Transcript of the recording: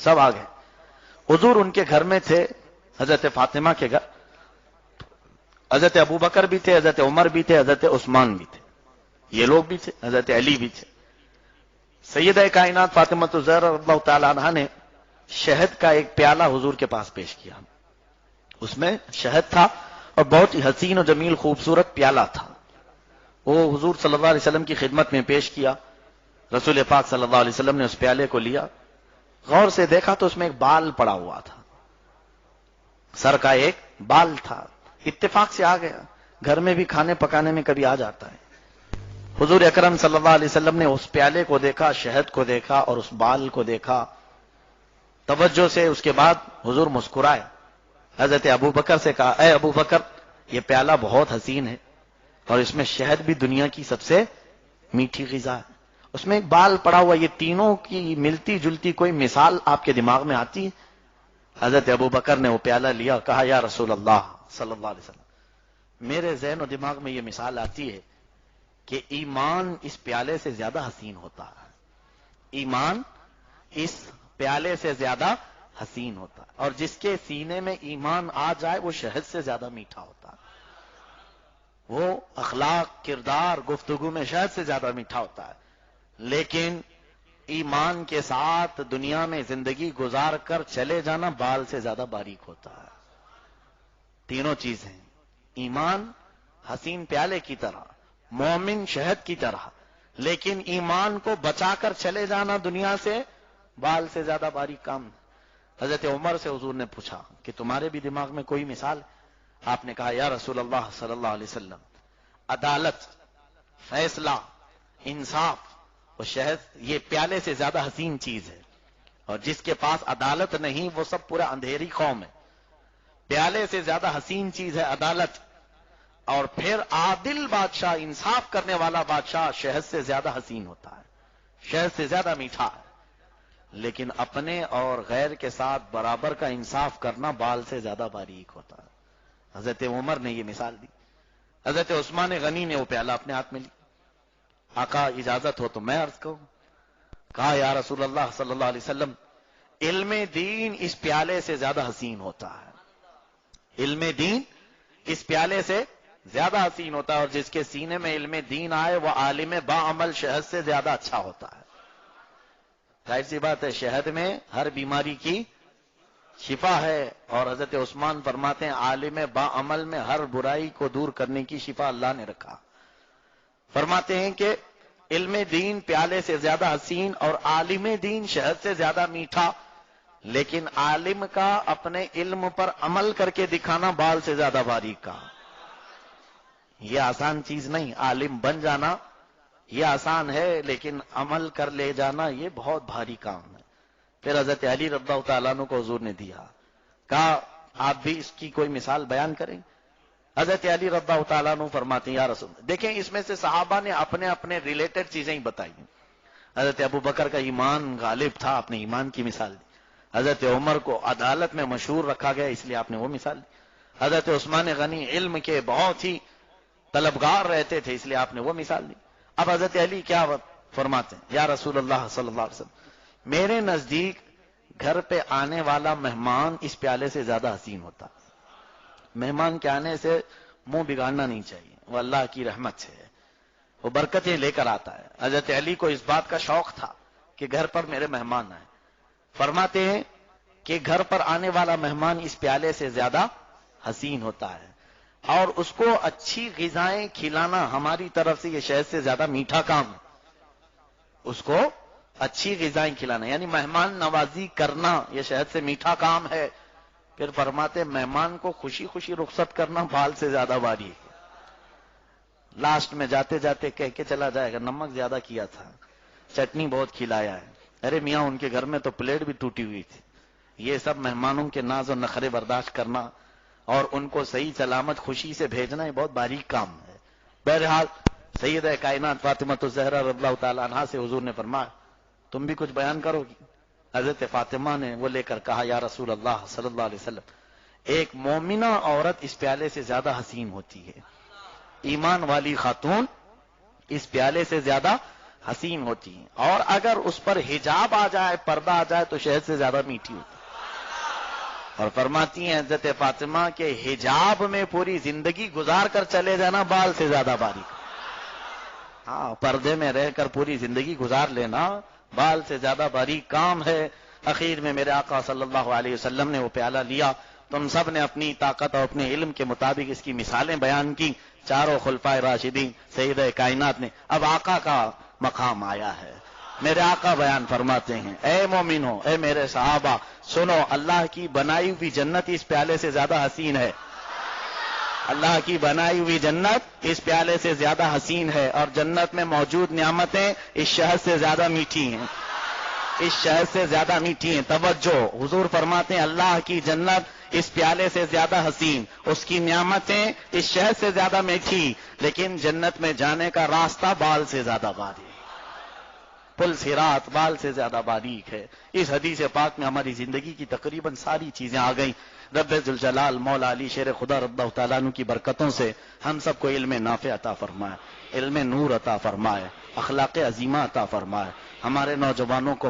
سب آ گئے. حضور ان کے گھر میں تھے، حضرت فاطمہ کے گھر. حضرت ابو بکر بھی تھے، حضرت عمر بھی تھے، حضرت عثمان بھی تھے، یہ لوگ بھی تھے، حضرت علی بھی تھے. سیدہ کائنات فاطمہ الزہرا رضی اللہ تعالی عنہا نے شہد کا ایک پیالہ حضور کے پاس پیش کیا. اس میں شہد تھا اور بہت ہی حسین و جمیل خوبصورت پیالہ تھا. وہ حضور صلی اللہ علیہ وسلم کی خدمت میں پیش کیا. رسول پاک صلی اللہ علیہ وسلم نے اس پیالے کو لیا، غور سے دیکھا تو اس میں ایک بال پڑا ہوا تھا، سر کا ایک بال تھا. اتفاق سے آ گیا، گھر میں بھی کھانے پکانے میں کبھی آ جاتا ہے. حضور اکرم صلی اللہ علیہ وسلم نے اس پیالے کو دیکھا، شہد کو دیکھا اور اس بال کو دیکھا توجہ سے. اس کے بعد حضور مسکرائے، حضرت ابو بکر سے کہا، اے ابو بکر، یہ پیالہ بہت حسین ہے اور اس میں شہد بھی دنیا کی سب سے میٹھی غذا ہے، اس میں ایک بال پڑا ہوا، یہ تینوں کی ملتی جلتی کوئی مثال آپ کے دماغ میں آتی ہے؟ حضرت ابو بکر نے وہ پیالہ لیا، کہا یا رسول اللہ صلی اللہ علیہ وسلم، میرے ذہن و دماغ میں یہ مثال آتی ہے کہ ایمان اس پیالے سے زیادہ حسین ہوتا ہے. ایمان اس پیالے سے زیادہ حسین ہوتا ہے، اور جس کے سینے میں ایمان آ جائے وہ شہد سے زیادہ میٹھا ہوتا ہے. وہ اخلاق، کردار، گفتگو میں شہد سے زیادہ میٹھا ہوتا ہے. لیکن ایمان کے ساتھ دنیا میں زندگی گزار کر چلے جانا بال سے زیادہ باریک ہوتا ہے. تینوں چیزیں، ایمان حسین پیالے کی طرح، مومن شہد کی طرح، لیکن ایمان کو بچا کر چلے جانا دنیا سے بال سے زیادہ باریک کام. حضرت عمر سے حضور نے پوچھا کہ تمہارے بھی دماغ میں کوئی مثال؟ آپ نے کہا یا رسول اللہ صلی اللہ علیہ وسلم، عدالت، فیصلہ، انصاف اور شہد یہ پیالے سے زیادہ حسین چیز ہے. اور جس کے پاس عدالت نہیں وہ سب پورا اندھیری قوم ہے. پیالے سے زیادہ حسین چیز ہے عدالت، اور پھر عادل بادشاہ، انصاف کرنے والا بادشاہ شہد سے زیادہ حسین ہوتا ہے، شہد سے زیادہ میٹھا ہے. لیکن اپنے اور غیر کے ساتھ برابر کا انصاف کرنا بال سے زیادہ باریک ہوتا ہے. حضرت عمر نے یہ مثال دی. حضرت عثمان غنی نے وہ پیالہ اپنے ہاتھ میں لی. آقا اجازت ہو تو میں عرض کروں. کہا یا رسول اللہ صلی اللہ علیہ وسلم، علم دین اس پیالے سے زیادہ حسین ہوتا ہے. علم دین اس پیالے سے زیادہ حسین ہوتا ہے، اور جس کے سینے میں علم دین آئے وہ عالم با عمل شہد سے زیادہ اچھا ہوتا ہے. ظاہر سی بات ہے، شہد میں ہر بیماری کی شفا ہے، اور حضرت عثمان فرماتے ہیں عالم با عمل میں ہر برائی کو دور کرنے کی شفا اللہ نے رکھا. فرماتے ہیں کہ علم دین پیالے سے زیادہ حسین اور عالم دین شہد سے زیادہ میٹھا، لیکن عالم کا اپنے علم پر عمل کر کے دکھانا بال سے زیادہ باریک کا. یہ آسان چیز نہیں، عالم بن جانا یہ آسان ہے، لیکن عمل کر لے جانا یہ بہت بھاری کام ہے. پھر حضرت علی رضی اللہ تعالیٰ عنہ کو حضور نے دیا، کہا آپ بھی اس کی کوئی مثال بیان کریں. حضرت علی رضی اللہ تعالیٰ عنہ فرماتے ہیں یا رسول، دیکھیں اس میں سے صحابہ نے اپنے اپنے ریلیٹڈ چیزیں ہی بتائی. حضرت ابو بکر کا ایمان غالب تھا، آپ نے ایمان کی مثال دی. حضرت عمر کو عدالت میں مشہور رکھا گیا، اس لیے آپ نے وہ مثال دی. حضرت عثمان غنی علم کے بہت ہی طلبگار رہتے تھے، اس لیے آپ نے وہ مثال دی. اب حضرت علی کیا فرماتے ہیں، یا رسول اللہ صلی اللہ علیہ وسلم، میرے نزدیک گھر پہ آنے والا مہمان اس پیالے سے زیادہ حسین ہوتا. مہمان کے آنے سے منہ بگاڑنا نہیں چاہیے، وہ اللہ کی رحمت سے ہے، وہ برکتیں لے کر آتا ہے. حضرت علی کو اس بات کا شوق تھا کہ گھر پر میرے مہمان آئے. فرماتے ہیں کہ گھر پر آنے والا مہمان اس پیالے سے زیادہ حسین ہوتا ہے، اور اس کو اچھی غذائیں کھلانا ہماری طرف سے یہ شہد سے زیادہ میٹھا کام ہے. اس کو اچھی غذائیں کھلانا یعنی مہمان نوازی کرنا یہ شہد سے میٹھا کام ہے. پھر فرماتے مہمان کو خوشی خوشی رخصت کرنا بال سے زیادہ باری ہے. لاسٹ میں جاتے جاتے کہہ کے چلا جائے گا نمک زیادہ کیا تھا، چٹنی بہت کھلایا ہے. ارے میاں ان کے گھر میں تو پلیٹ بھی ٹوٹی ہوئی تھی. یہ سب مہمانوں کے ناز و نخرے برداشت کرنا اور ان کو صحیح سلامت خوشی سے بھیجنا یہ بہت باریک کام ہے. بہرحال سیدہ کائنات فاطمہ الزہرا رضی اللہ تعالی عنہا سے حضور نے فرمایا تم بھی کچھ بیان کرو گی. حضرت فاطمہ نے وہ لے کر کہا یا رسول اللہ صلی اللہ علیہ وسلم، ایک مومنہ عورت اس پیالے سے زیادہ حسین ہوتی ہے، ایمان والی خاتون اس پیالے سے زیادہ حسین ہوتی ہیں، اور اگر اس پر حجاب آ جائے، پردہ آ جائے تو شہد سے زیادہ میٹھی ہوتی ہے۔ اور فرماتی ہیں حضرت فاطمہ کے حجاب میں پوری زندگی گزار کر چلے جانا بال سے زیادہ باریک۔ ہاں، پردے میں رہ کر پوری زندگی گزار لینا بال سے زیادہ باریک کام ہے۔ اخیر میں میرے آقا صلی اللہ علیہ وسلم نے وہ پیالہ لیا، تم سب نے اپنی طاقت اور اپنے علم کے مطابق اس کی مثالیں بیان کی، چاروں خلفائے راشدین سیدہ کائنات نے۔ اب آقا کا مقام آیا ہے، میرے آقا بیان فرماتے ہیں، اے مومنو، اے میرے صحابہ، سنو، اللہ کی بنائی ہوئی جنت اس پیالے سے زیادہ حسین ہے۔ اللہ کی بنائی ہوئی جنت اس پیالے سے زیادہ حسین ہے، اور جنت میں موجود نعمتیں اس شہد سے زیادہ میٹھی ہیں، اس شہد سے زیادہ میٹھی ہیں۔ توجہ، حضور فرماتے ہیں اللہ کی جنت اس پیالے سے زیادہ حسین، اس کی نعمتیں اس شہد سے زیادہ میٹھی، لیکن جنت میں جانے کا راستہ بال سے زیادہ باریک، پل صراط بال سے زیادہ باریک ہے۔ اس حدیث پاک میں ہماری زندگی کی تقریباً ساری چیزیں آ گئیں۔ رب ذوالجلال مولا علی شیر خدا رضی اللہ تعالیٰ عنہ کی برکتوں سے ہم سب کو علم نافع عطا فرمائے، علم نور عطا فرمائے، اخلاق عظیمہ عطا فرمائے، ہمارے نوجوانوں کو